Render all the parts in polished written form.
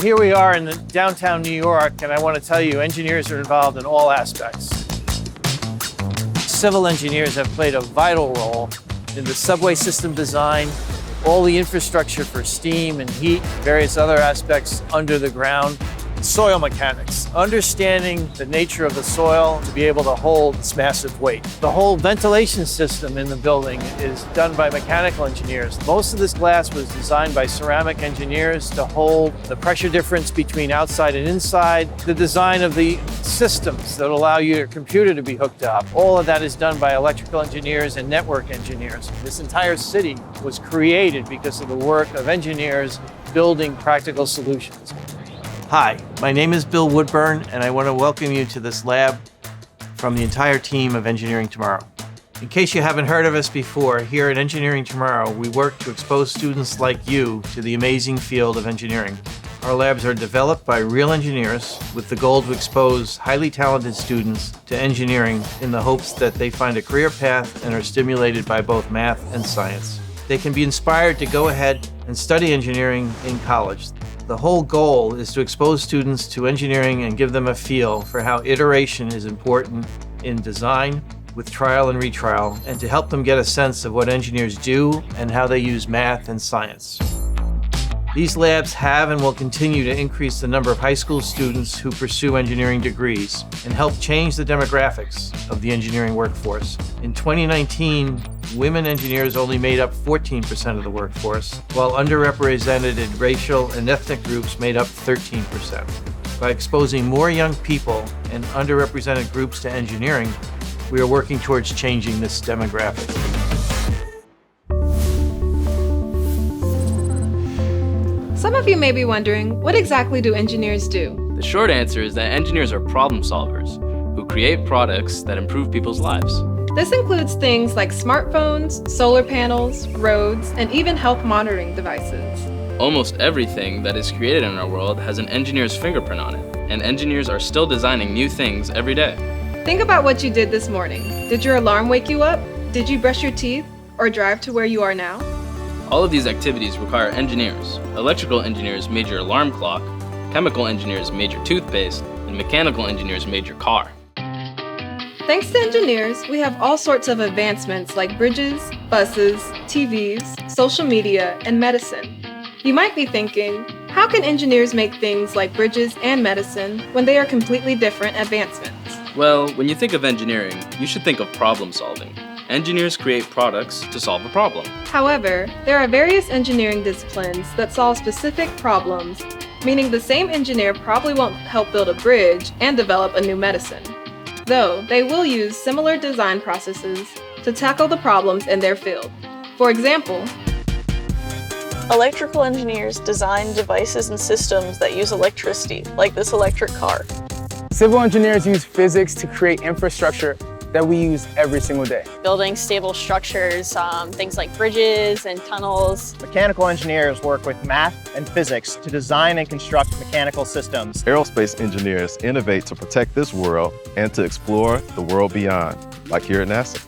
here we are in downtown New York, and I want to tell you, engineers are involved in all aspects. Civil engineers have played a vital role in the subway system design, all the infrastructure for steam and heat, various other aspects under the ground. Soil mechanics, understanding the nature of the soil to be able to hold its massive weight. The whole ventilation system in the building is done by mechanical engineers. Most of this glass was designed by ceramic engineers to hold the pressure difference between outside and inside. The design of the systems that allow your computer to be hooked up. All of that is done by electrical engineers and network engineers. This entire city was created because of the work of engineers building practical solutions. Hi, my name is Bill Woodburn, and I want to welcome you to this lab from the entire team of Engineering Tomorrow. In case you haven't heard of us before, here at Engineering Tomorrow, we work to expose students like you to the amazing field of engineering. Our labs are developed by real engineers with the goal to expose highly talented students to engineering in the hopes that they find a career path and are stimulated by both math and science. They can be inspired to go ahead and study engineering in college. The whole goal is to expose students to engineering and give them a feel for how iteration is important in design with trial and retrial, and to help them get a sense of what engineers do and how they use math and science. These labs have and will continue to increase the number of high school students who pursue engineering degrees and help change the demographics of the engineering workforce. In 2019, women engineers only made up 14% of the workforce, while underrepresented racial and ethnic groups made up 13%. By exposing more young people and underrepresented groups to engineering, we are working towards changing this demographic. Some of you may be wondering, what exactly do engineers do? The short answer is that engineers are problem solvers who create products that improve people's lives. This includes things like smartphones, solar panels, roads, and even health monitoring devices. Almost everything that is created in our world has an engineer's fingerprint on it, and engineers are still designing new things every day. Think about what you did this morning. Did your alarm wake you up? Did you brush your teeth or drive to where you are now? All of these activities require engineers. Electrical engineers made your alarm clock, chemical engineers made your toothpaste, and mechanical engineers made your car. Thanks to engineers, we have all sorts of advancements like bridges, buses, TVs, social media, and medicine. You might be thinking, how can engineers make things like bridges and medicine when they are completely different advancements? Well, when you think of engineering, you should think of problem solving. Engineers create products to solve a problem. However, there are various engineering disciplines that solve specific problems, meaning the same engineer probably won't help build a bridge and develop a new medicine, though they will use similar design processes to tackle the problems in their field. For example, electrical engineers design devices and systems that use electricity, like this electric car. Civil engineers use physics to create infrastructure that we use every single day. Building stable structures, things like bridges and tunnels. Mechanical engineers work with math and physics to design and construct mechanical systems. Aerospace engineers innovate to protect this world and to explore the world beyond, like here at NASA.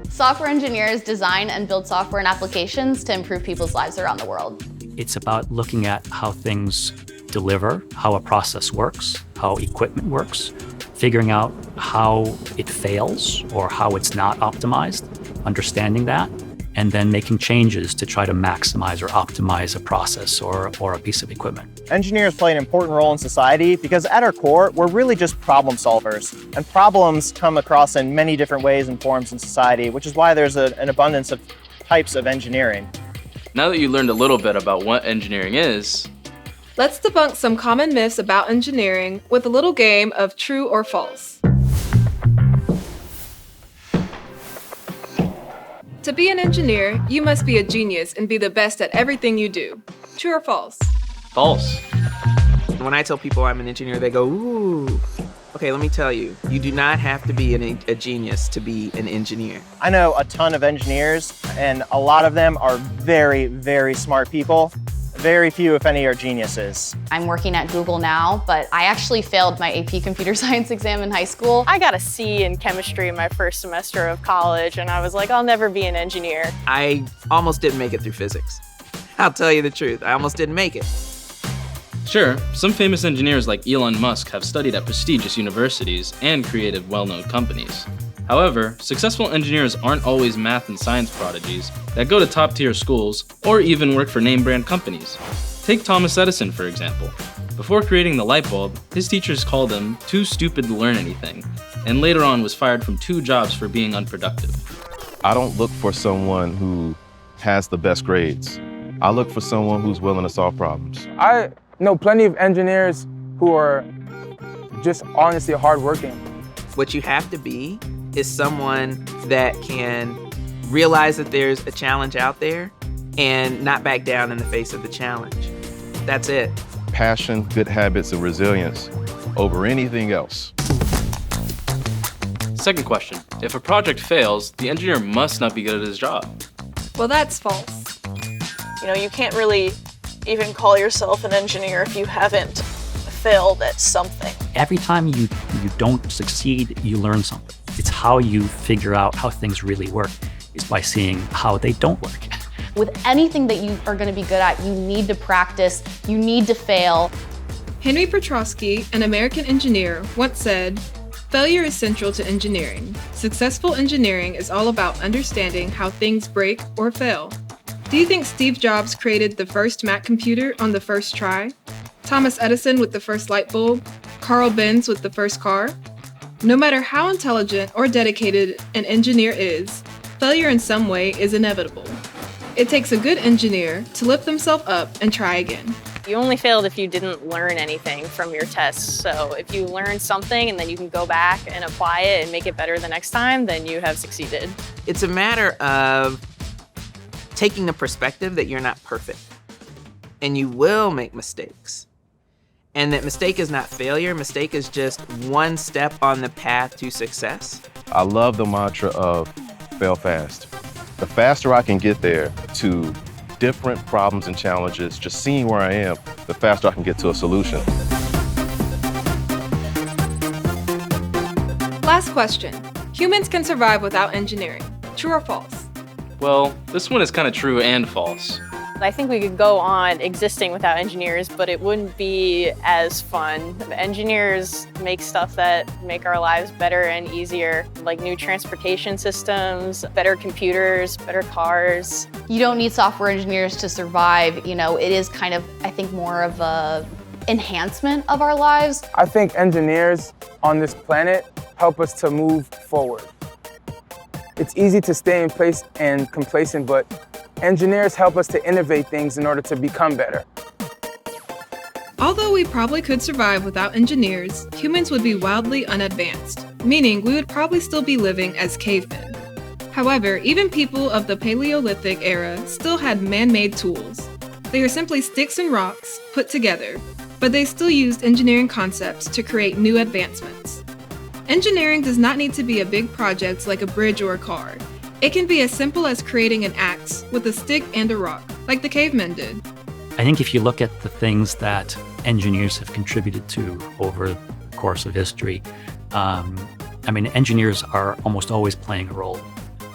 Software engineers design and build software and applications to improve people's lives around the world. It's about looking at how things deliver, how a process works, how equipment works, figuring out how it fails or how it's not optimized, understanding that, and then making changes to try to maximize or optimize a process or a piece of equipment. Engineers play an important role in society because at our core, we're really just problem solvers. And problems come across in many different ways and forms in society, which is why there's an abundance of types of engineering. Now that you learned a little bit about what engineering is, let's debunk some common myths about engineering with a little game of true or false. To be an engineer, you must be a genius and be the best at everything you do. True or false? false. When I tell people I'm an engineer, they go, ooh. Okay, let me tell you, you do not have to be a genius to be an engineer. I know a ton of engineers, and a lot of them are very, very smart people. Very few, if any, are geniuses. I'm working at Google now, but I actually failed my AP Computer Science exam in high school. I got a C in chemistry in my first semester of college, and I was like, I'll never be an engineer. I almost didn't make it through physics. I'll tell you the truth, I almost didn't make it. Sure, some famous engineers like Elon Musk have studied at prestigious universities and created well-known companies. However, successful engineers aren't always math and science prodigies that go to top-tier schools or even work for name-brand companies. Take Thomas Edison, for example. Before creating the light bulb, his teachers called him too stupid to learn anything, and later on was fired from 2 jobs for being unproductive. I don't look for someone who has the best grades. I look for someone who's willing to solve problems. I know plenty of engineers who are just honestly hardworking. What you have to be is someone that can realize that there's a challenge out there and not back down in the face of the challenge. That's it. Passion, good habits, and resilience over anything else. Second question, if a project fails, the engineer must not be good at his job. Well, that's false. You know, you can't really even call yourself an engineer if you haven't failed at something. Every time you don't succeed, you learn something. It's how you figure out how things really work is by seeing how they don't work. With anything that you are going to be good at, you need to practice, you need to fail. Henry Petrosky, an American engineer, once said, "Failure is central to engineering. Successful engineering is all about understanding how things break or fail." Do you think Steve Jobs created the first Mac computer on the first try? Thomas Edison with the first light bulb? Carl Benz with the first car? No matter how intelligent or dedicated an engineer is, failure in some way is inevitable. It takes a good engineer to lift themselves up and try again. You only failed if you didn't learn anything from your tests. So if you learn something and then you can go back and apply it and make it better the next time, then you have succeeded. It's a matter of taking the perspective that you're not perfect and you will make mistakes. And that mistake is not failure, mistake is just one step on the path to success. I love the mantra of fail fast. The faster I can get there to different problems and challenges, just seeing where I am, the faster I can get to a solution. Last question. Humans can survive without engineering. True or false? Well, this one is kind of true and false. I think we could go on existing without engineers, but it wouldn't be as fun. Engineers make stuff that make our lives better and easier, like new transportation systems, better computers, better cars. You don't need software engineers to survive. You know, it is kind of, I think, more of a enhancement of our lives. I think engineers on this planet help us to move forward. It's easy to stay in place and complacent, but engineers help us to innovate things in order to become better. Although we probably could survive without engineers, humans would be wildly unadvanced, meaning we would probably still be living as cavemen. However, even people of the Paleolithic era still had man-made tools. They are simply sticks and rocks put together, but they still used engineering concepts to create new advancements. Engineering does not need to be a big project like a bridge or a car. It can be as simple as creating an axe with a stick and a rock, like the cavemen did. I think if you look at the things that engineers have contributed to over the course of history, engineers are almost always playing a role.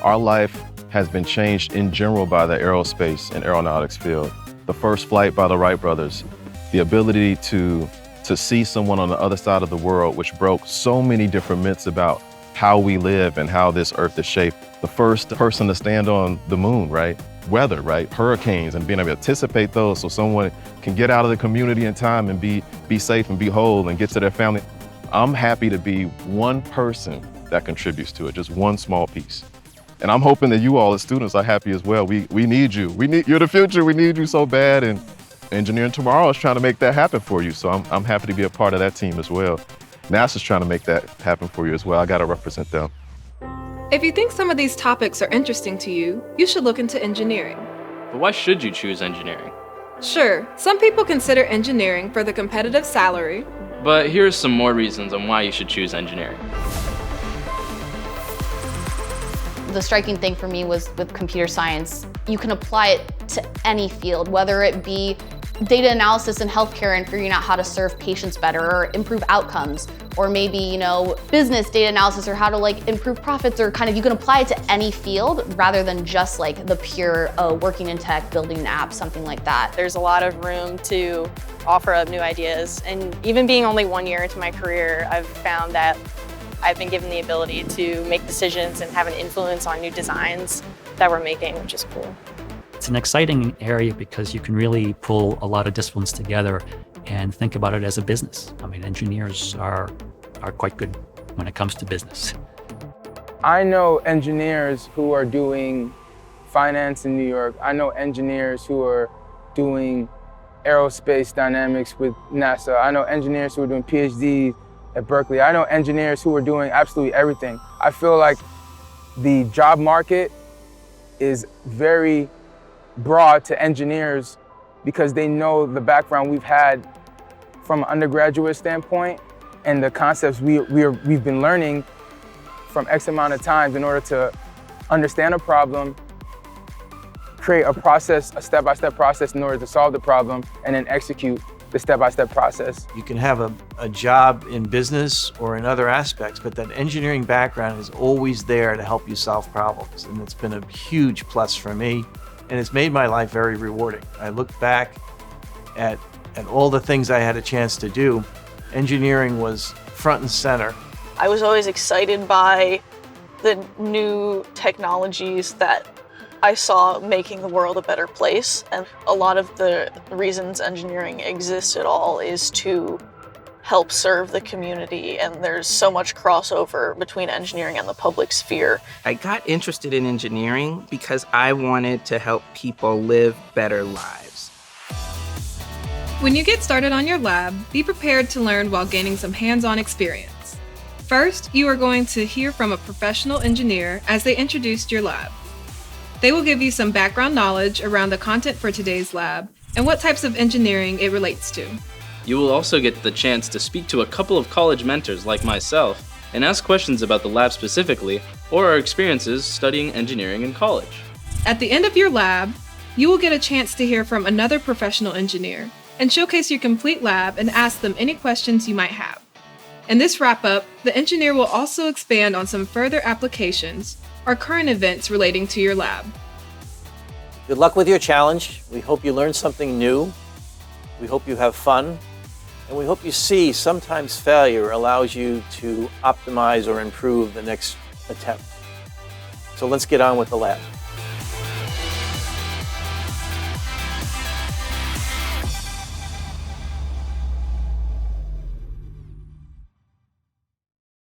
Our life has been changed in general by the aerospace and aeronautics field. The first flight by the Wright brothers, the ability to see someone on the other side of the world, which broke so many different myths about how we live and how this earth is shaped. The first person to stand on the moon, right? Weather, right? Hurricanes, and being able to anticipate those so someone can get out of the community in time and be safe and be whole and get to their family. I'm happy to be one person that contributes to it, just one small piece. And I'm hoping that you all as students are happy as well. We need you. You're the future. We need you so bad. And Engineering Tomorrow is trying to make that happen for you. So I'm happy to be a part of that team as well. NASA's trying to make that happen for you as well. I got to represent them. If you think some of these topics are interesting to you, you should look into engineering. But why should you choose engineering? Sure, some people consider engineering for the competitive salary. But here's some more reasons on why you should choose engineering. The striking thing for me was with computer science, you can apply it to any field, whether it be data analysis in healthcare and figuring out how to serve patients better or improve outcomes, or maybe, you know, business data analysis or how to like improve profits, or kind of you can apply it to any field rather than just like the pure working in tech, building an app, something like that. There's a lot of room to offer up new ideas, and even being only 1 year into my career, I've found that I've been given the ability to make decisions and have an influence on new designs that we're making, which is cool. It's an exciting area because you can really pull a lot of disciplines together and think about it as a business. I mean, engineers are quite good when it comes to business. I know engineers who are doing finance in New York. I know engineers who are doing aerospace dynamics with NASA. I know engineers who are doing PhDs at Berkeley. I know engineers who are doing absolutely everything. I feel like the job market is very broad to engineers because they know the background we've had from an undergraduate standpoint and the concepts we've been learning from X amount of times in order to understand a problem, create a process, a step-by-step process in order to solve the problem, and then execute the step-by-step process. You can have a job in business or in other aspects, but that engineering background is always there to help you solve problems. And it's been a huge plus for me, and it's made my life very rewarding. I look back at all the things I had a chance to do. Engineering was front and center. I was always excited by the new technologies that I saw making the world a better place. And a lot of the reasons engineering exists at all is to help serve the community. And there's so much crossover between engineering and the public sphere. I got interested in engineering because I wanted to help people live better lives. When you get started on your lab, be prepared to learn while gaining some hands-on experience. First, you are going to hear from a professional engineer as they introduce your lab. They will give you some background knowledge around the content for today's lab and what types of engineering it relates to. You will also get the chance to speak to a couple of college mentors like myself and ask questions about the lab specifically or our experiences studying engineering in college. At the end of your lab, you will get a chance to hear from another professional engineer and showcase your complete lab and ask them any questions you might have. In this wrap-up, the engineer will also expand on some further applications or current events relating to your lab. Good luck with your challenge. We hope you learn something new. We hope you have fun. And we hope you see sometimes failure allows you to optimize or improve the next attempt. So let's get on with the lab.